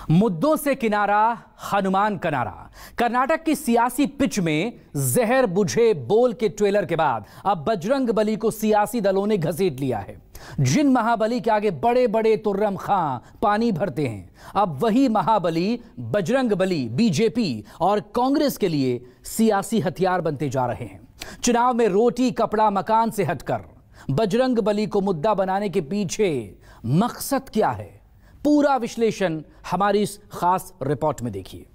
मुद्दों से किनारा, हनुमान का नारा। कर्नाटक की सियासी पिच में जहर बुझे बोल के ट्रेलर के बाद अब बजरंग बली को सियासी दलों ने घसीट लिया है। जिन महाबली के आगे बड़े बड़े तुर्रम खां पानी भरते हैं, अब वही महाबली बजरंग बली बीजेपी और कांग्रेस के लिए सियासी हथियार बनते जा रहे हैं। चुनाव में रोटी कपड़ा मकान से हटकर बजरंग बली को मुद्दा बनाने के पीछे मकसद क्या है, पूरा विश्लेषण हमारी इस खास रिपोर्ट में देखिए।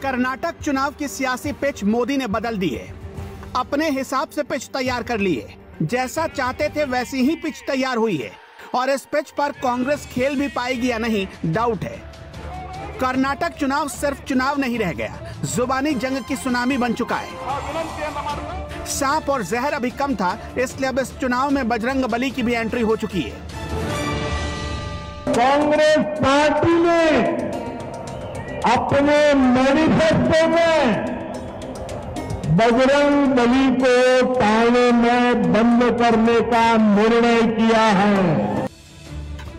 कर्नाटक चुनाव की सियासी पिच मोदी ने बदल दी है। अपने हिसाब से पिच तैयार कर ली है। जैसा चाहते थे वैसी ही पिच तैयार हुई है और इस पिच पर कांग्रेस खेल भी पाएगी या नहीं, डाउट है। कर्नाटक चुनाव सिर्फ चुनाव नहीं रह गया, जुबानी जंग की सुनामी बन चुका है। सांप और जहर अभी कम था, इसलिए अब इस चुनाव में बजरंग बली की भी एंट्री हो चुकी है। कांग्रेस पार्टी ने अपने मैनिफेस्टो में बजरंग बली को ताने में बंद करने का निर्णय किया है।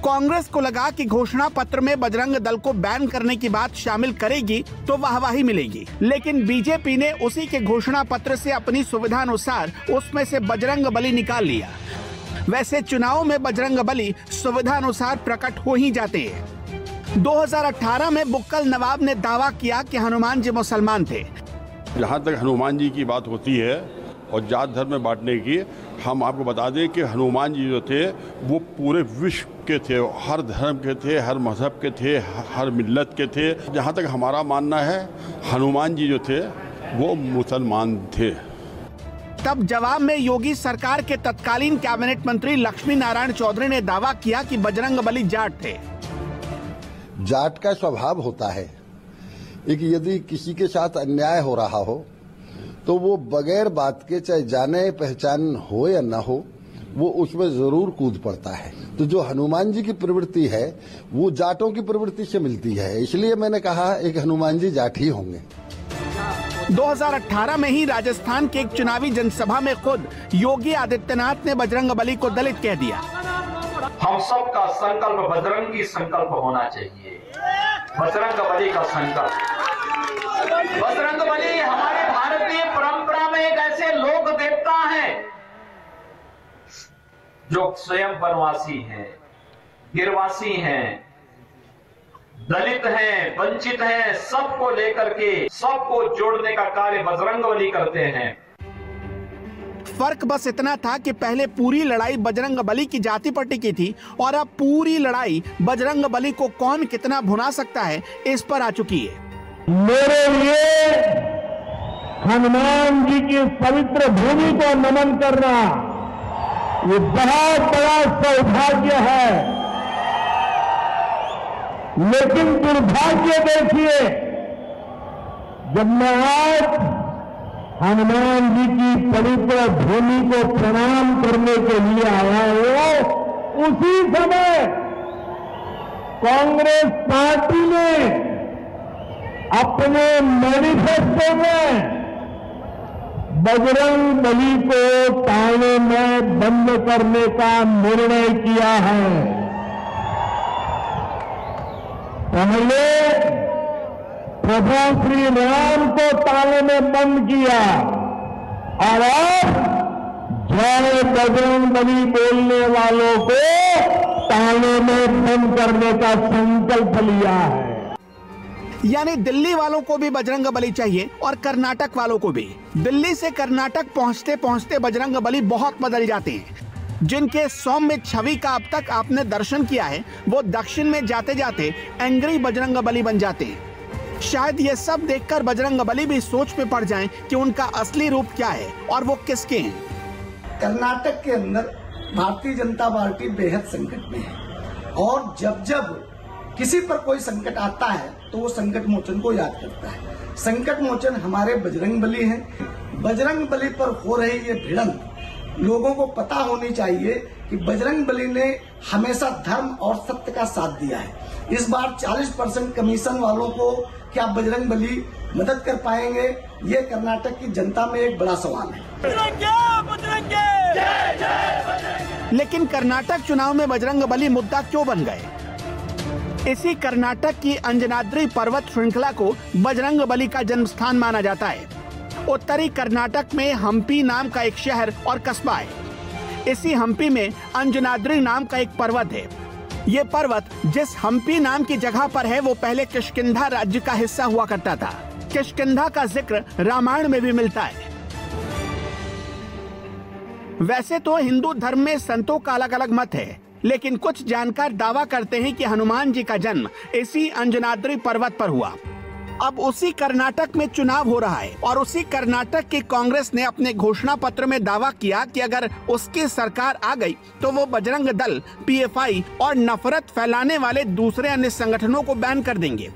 कांग्रेस को लगा कि घोषणा पत्र में बजरंग दल को बैन करने की बात शामिल करेगी तो वाहवाही मिलेगी, लेकिन बीजेपी ने उसी के घोषणा पत्र से अपनी सुविधा अनुसार उसमें से बजरंग बली निकाल लिया। वैसे चुनाव में बजरंग बली सुविधा अनुसार प्रकट हो ही जाते हैं। 2018 में बुक्कल नवाब ने दावा किया कि हनुमान जी मुसलमान थे। जहाँ तक हनुमान जी की बात होती है और जात धर्म में बांटने की, हम आपको बता दें कि हनुमान जी जो थे वो पूरे विश्व के थे, हर धर्म के थे, हर मजहब के थे, हर मिल्लत के थे। जहाँ तक हमारा मानना है, हनुमान जी जो थे वो मुसलमान थे। तब जवाब में योगी सरकार के तत्कालीन कैबिनेट मंत्री लक्ष्मी नारायण चौधरी ने दावा किया कि बजरंग बली जाट थे। जाट का स्वभाव होता है कि यदि किसी के साथ अन्याय हो रहा हो तो वो बगैर बात के, चाहे जाने पहचान हो या न हो, वो उसमें जरूर कूद पड़ता है। तो जो हनुमान जी की प्रवृत्ति है वो जाटों की प्रवृत्ति से मिलती है, इसलिए मैंने कहा एक हनुमान जी जाट ही होंगे। 2018 में ही राजस्थान के एक चुनावी जनसभा में खुद योगी आदित्यनाथ ने बजरंग बली को दलित कह दिया। हम सब का संकल्प बजरंगी संकल्प होना चाहिए। बजरंग बली का संकल्प। बजरंग बली हमारे भारतीय परंपरा में एक ऐसे लोक देवता है जो स्वयं वनवासी हैं, गिरवासी हैं, दलित हैं, वंचित हैं, सबको लेकर के सबको जोड़ने का कार्य बजरंग बली करते हैं। फर्क बस इतना था कि पहले पूरी लड़ाई बजरंग बली की जाति पर टिकी थी और अब पूरी लड़ाई बजरंग बली को कौन कितना भुना सकता है इस पर आ चुकी है। मेरे लिए हनुमान जी की पवित्र भूमि को नमन करना ये बहुत बड़ा सौभाग्य है, लेकिन दुर्भाग्य देखिए, जब मैं आज हनुमान जी की पवित्र भूमि को प्रणाम करने के लिए आया हूं, उसी समय कांग्रेस पार्टी ने अपने मैनिफेस्टो में बजरंग बली को ताने में बंद करने का निर्णय किया है। पहले प्रभु श्री राम को ताले में बंद किया और अब जय बजरंग बली बोलने वालों को ताले में बंद करने का संकल्प लिया है। यानी दिल्ली वालों को भी बजरंग बली चाहिए और कर्नाटक वालों को भी। दिल्ली से कर्नाटक पहुंचते पहुंचते बजरंग बली बहुत बदल जाते हैं। जिनके सौम्य छवि का अब तक आपने दर्शन किया है, वो दक्षिण में जाते जाते एंग्री बजरंग बली बन जाते हैं। शायद ये सब देखकर बजरंग बली भी सोच में पड़ जाएं कि उनका असली रूप क्या है और वो किसके हैं। कर्नाटक के अंदर भारतीय जनता पार्टी बेहद संकट में है और जब जब किसी पर कोई संकट आता है तो वो संकट मोचन को याद करता है। संकट मोचन हमारे बजरंग बली हैं। बजरंग बली पर हो रही ये भिड़ंत लोगों को पता होनी चाहिए कि बजरंग बली ने हमेशा धर्म और सत्य का साथ दिया है। इस बार 40% कमीशन वालों को क्या बजरंगबली मदद कर पाएंगे, ये कर्नाटक की जनता में एक बड़ा सवाल है। लेकिन कर्नाटक चुनाव में बजरंगबली मुद्दा क्यों बन गए? इसी कर्नाटक की अंजनाद्री पर्वत श्रृंखला को बजरंगबली का जन्मस्थान माना जाता है। उत्तरी कर्नाटक में हम्पी नाम का एक शहर और कस्बा है। इसी हम्पी में अंजनाद्री नाम का एक पर्वत है। ये पर्वत जिस हम्पी नाम की जगह पर है वो पहले किष्किंधा राज्य का हिस्सा हुआ करता था। किष्किंधा का जिक्र रामायण में भी मिलता है। वैसे तो हिंदू धर्म में संतों का अलग अलग मत है, लेकिन कुछ जानकार दावा करते हैं कि हनुमान जी का जन्म इसी अंजनाद्री पर्वत पर हुआ। अब उसी कर्नाटक में चुनाव हो रहा है और उसी कर्नाटक की कांग्रेस ने अपने घोषणा पत्र में दावा किया कि अगर उसकी सरकार आ गई तो वो बजरंग दल, पीएफआई और नफरत फैलाने वाले दूसरे अन्य संगठनों को बैन कर देंगे।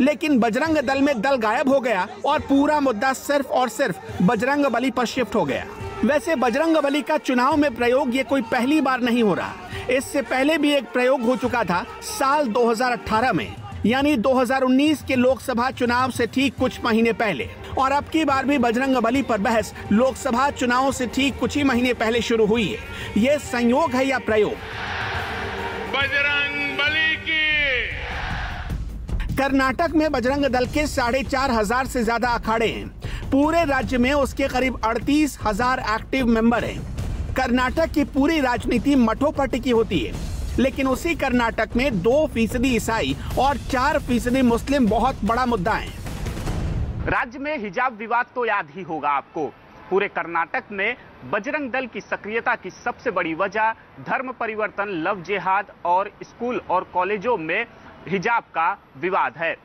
लेकिन बजरंग दल में दल गायब हो गया और पूरा मुद्दा सिर्फ और सिर्फ बजरंगबली पर शिफ्ट हो गया। वैसे बजरंगबली का चुनाव में प्रयोग ये कोई पहली बार नहीं हो रहा। इससे पहले भी एक प्रयोग हो चुका था साल 2018 में, यानी 2019 के लोकसभा चुनाव से ठीक कुछ महीने पहले। और अब की बार भी बजरंगबली पर बहस लोकसभा चुनाव से ठीक कुछ ही महीने पहले शुरू हुई है। ये संयोग है या प्रयोग? बजरंगबली की कर्नाटक में बजरंग दल के 4,500 से ज्यादा अखाड़े हैं। पूरे राज्य में उसके करीब 38,000 एक्टिव मेंबर हैं। कर्नाटक की पूरी राजनीति मठों पर टिकी होती है, लेकिन उसी कर्नाटक में 2% ईसाई और 4% मुस्लिम बहुत बड़ा मुद्दा है। राज्य में हिजाब विवाद तो याद ही होगा आपको। पूरे कर्नाटक में बजरंग दल की सक्रियता की सबसे बड़ी वजह धर्म परिवर्तन, लव जिहाद और स्कूल और कॉलेजों में हिजाब का विवाद है।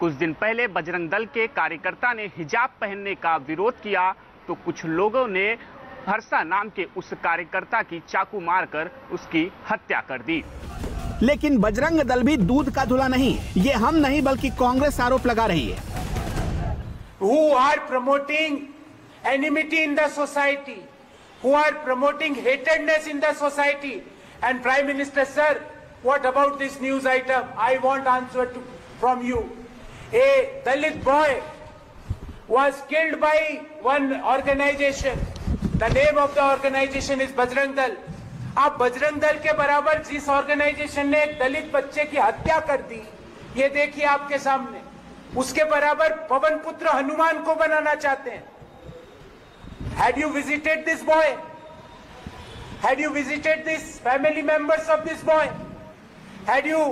कुछ दिन पहले बजरंग दल के कार्यकर्ता ने हिजाब पहनने का विरोध किया तो कुछ लोगों ने हर्षा नाम के उस कार्यकर्ता की चाकू मारकर उसकी हत्या कर दी। लेकिन बजरंग दल भी दूध का धुला नहीं। ये हम नहीं बल्कि कांग्रेस आरोप लगा रही है। Who are promoting enmity in the society, who are promoting hatredness in the society. And Prime Minister sir, what about this news item? I want answer from you. A Dalit boy was killed by one organization. The name of the organization is Bajrang Dal. आप बजरंग दल के बराबर जिस organisation ने एक दलित बच्चे की हत्या कर दी, ये देखिए आपके सामने, उसके बराबर पवन पुत्र हनुमान को बनाना चाहते हैं। Had you visited this boy? Had you visited this family members of this boy? Had you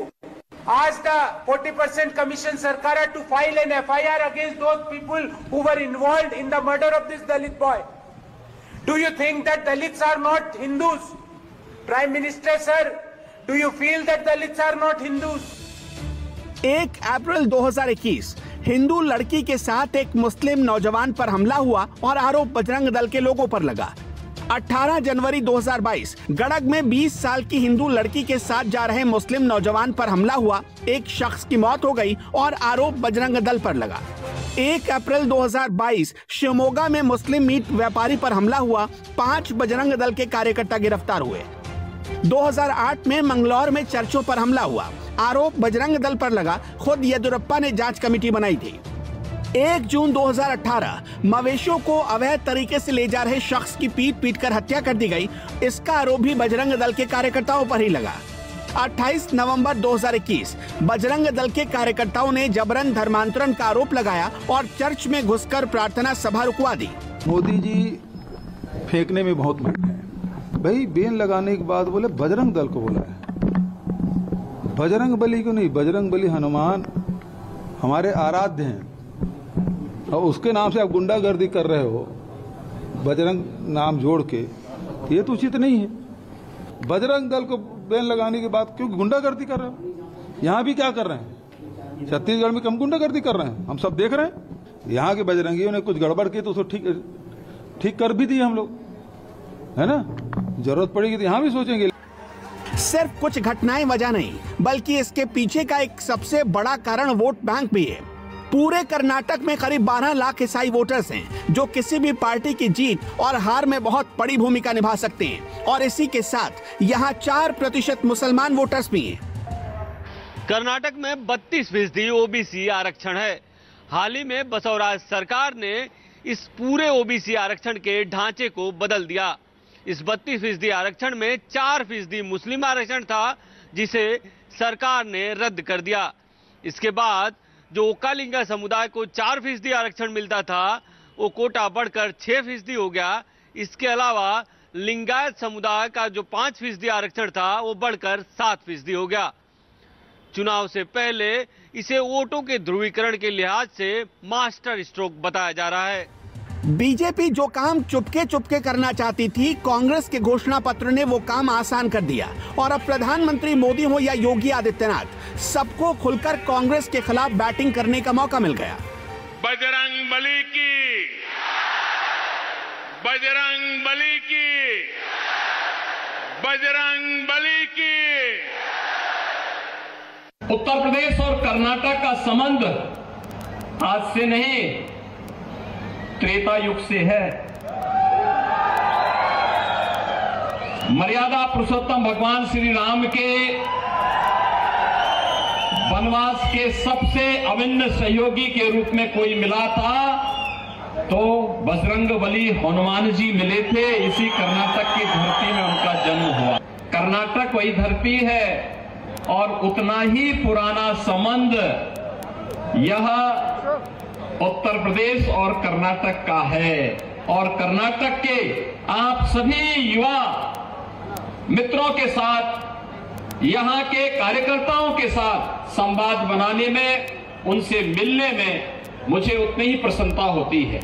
asked the 40% Commission Sarkara to file an FIR against those people who were involved in the murder of this Dalit boy? Do you think that Dalits are not Hindus? Prime Minister sir, do you feel that Dalits are not Hindus? 1 अप्रैल 2021 हिंदू लड़की के साथ एक मुस्लिम नौजवान पर हमला हुआ और आरोप बजरंग दल के लोगों पर लगा। 18 जनवरी 2022 गड़ग में 20 साल की हिंदू लड़की के साथ जा रहे मुस्लिम नौजवान पर हमला हुआ। एक शख्स की मौत हो गई और आरोप बजरंग दल पर लगा। 1 अप्रैल 2022 शिवमोगा में मुस्लिम मीट व्यापारी पर हमला हुआ। 5 बजरंग दल के कार्यकर्ता गिरफ्तार हुए। 2008 में मंगलौर में चर्चों पर हमला हुआ। आरोप बजरंग दल पर लगा। खुद येदियुरप्पा ने जांच कमेटी बनाई थी। 1 जून 2018 मवेशियों को अवैध तरीके से ले जा रहे शख्स की पीट कर हत्या कर दी गई। इसका आरोप भी बजरंग दल के कार्यकर्ताओं पर ही लगा। 28 नवंबर 2021 बजरंग दल के कार्यकर्ताओं ने जबरन धर्मांतरण का आरोप लगाया और चर्च में घुसकर प्रार्थना सभा रुकवा दी। मोदी जी फेंकने में बहुत माहिर हैं। भाई बेन लगाने के बाद बोले बजरंग दल को बोला है, बजरंग बली को नहीं। बजरंग बली हनुमान हमारे आराध्य हैं और उसके नाम से आप गुंडागर्दी कर रहे हो बजरंग नाम जोड़ के, ये तो उचित नहीं है। बजरंग दल को बैन लगाने के बाद क्यों गुंडागर्दी कर रहे हो? यहाँ भी क्या कर रहे हैं? छत्तीसगढ़ में कम गुंडागर्दी कर रहे हैं, हम सब देख रहे हैं। यहाँ के बजरंगियों ने कुछ गड़बड़ की तो उसको ठीक कर भी दी हम लोग, है ना। जरूरत पड़ेगी तो यहाँ भी सोचेंगे। सिर्फ कुछ घटनाएं वजह नहीं, बल्कि इसके पीछे का एक सबसे बड़ा कारण वोट बैंक भी है। पूरे कर्नाटक में करीब 12 लाख ईसाई वोटर्स हैं, जो किसी भी पार्टी की जीत और हार में बहुत बड़ी भूमिका निभा सकते हैं। और इसी के साथ यहाँ 4% मुसलमान वोटर्स भी हैं। कर्नाटक में 32% ओबीसी आरक्षण है। हाल ही में बसवराज सरकार ने इस पूरे ओबीसी आरक्षण के ढांचे को बदल दिया। इस 32% आरक्षण में 4% मुस्लिम आरक्षण था, जिसे सरकार ने रद्द कर दिया। इसके बाद जो ओकालिंगा समुदाय को 4% आरक्षण मिलता था, वो कोटा बढ़कर 6% हो गया। इसके अलावा लिंगायत समुदाय का जो 5% आरक्षण था, वो बढ़कर 7% हो गया। चुनाव से पहले इसे वोटों के ध्रुवीकरण के लिहाज से मास्टर स्ट्रोक बताया जा रहा है। बीजेपी जो काम चुपके चुपके करना चाहती थी, कांग्रेस के घोषणा पत्र ने वो काम आसान कर दिया। और अब प्रधानमंत्री मोदी हो या योगी आदित्यनाथ, सबको खुलकर कांग्रेस के खिलाफ बैटिंग करने का मौका मिल गया। बजरंग बली की, बजरंग बली की, बजरंग बली की। उत्तर प्रदेश और कर्नाटक का संबंध आज से नहीं, त्रेता युग से है। मर्यादा पुरुषोत्तम भगवान श्री राम के वनवास के सबसे अभिन्न सहयोगी के रूप में कोई मिला था तो बजरंगबली हनुमान जी मिले थे। इसी कर्नाटक की धरती में उनका जन्म हुआ। कर्नाटक वही धरती है और उतना ही पुराना संबंध यह उत्तर प्रदेश और कर्नाटक का है। और कर्नाटक के आप सभी युवा मित्रों के साथ, यहाँ के कार्यकर्ताओं के साथ संवाद बनाने में, उनसे मिलने में मुझे उतनी ही प्रसन्नता होती है।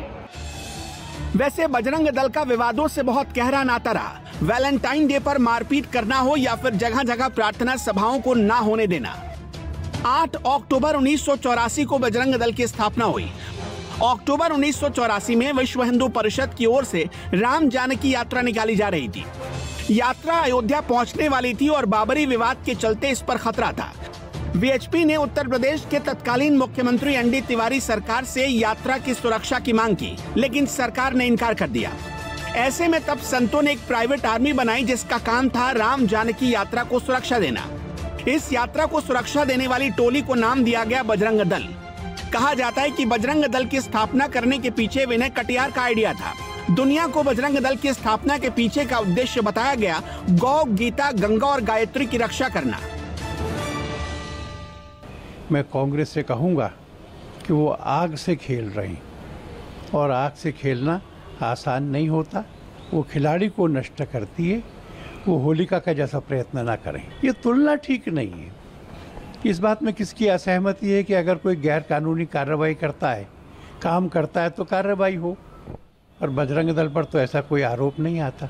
वैसे बजरंग दल का विवादों से बहुत गहरा नाता रहा। वैलेंटाइन डे पर मारपीट करना हो या फिर जगह जगह प्रार्थना सभाओं को ना होने देना। 8 अक्टूबर 1984 को बजरंग दल की स्थापना हुई। अक्टूबर 1984 में विश्व हिंदू परिषद की ओर से राम जानकी यात्रा निकाली जा रही थी। यात्रा अयोध्या पहुंचने वाली थी और बाबरी विवाद के चलते इस पर खतरा था। वीएचपी ने उत्तर प्रदेश के तत्कालीन मुख्यमंत्री एनडी तिवारी सरकार से यात्रा की सुरक्षा की मांग की, लेकिन सरकार ने इनकार कर दिया। ऐसे में तब संतों ने एक प्राइवेट आर्मी बनाई, जिसका काम था राम जानकी यात्रा को सुरक्षा देना। इस यात्रा को सुरक्षा देने वाली टोली को नाम दिया गया बजरंग दल। कहा जाता है कि बजरंग दल की स्थापना करने के पीछे विनय कटियार का आइडिया था। दुनिया को बजरंग दल की स्थापना के पीछे का उद्देश्य बताया गया गौ, गीता, गंगा और गायत्री की रक्षा करना। मैं कांग्रेस से कहूंगा कि वो आग से खेल रही, और आग से खेलना आसान नहीं होता। वो खिलाड़ी को नष्ट करती है। वो होलिका का जैसा प्रयत्न ना करें। ये तुलना ठीक नहीं है। इस बात में किसकी असहमति है कि अगर कोई गैर कानूनी कार्रवाई करता है, काम करता है, तो कार्रवाई हो, और बजरंग दल पर तो ऐसा कोई आरोप नहीं आता।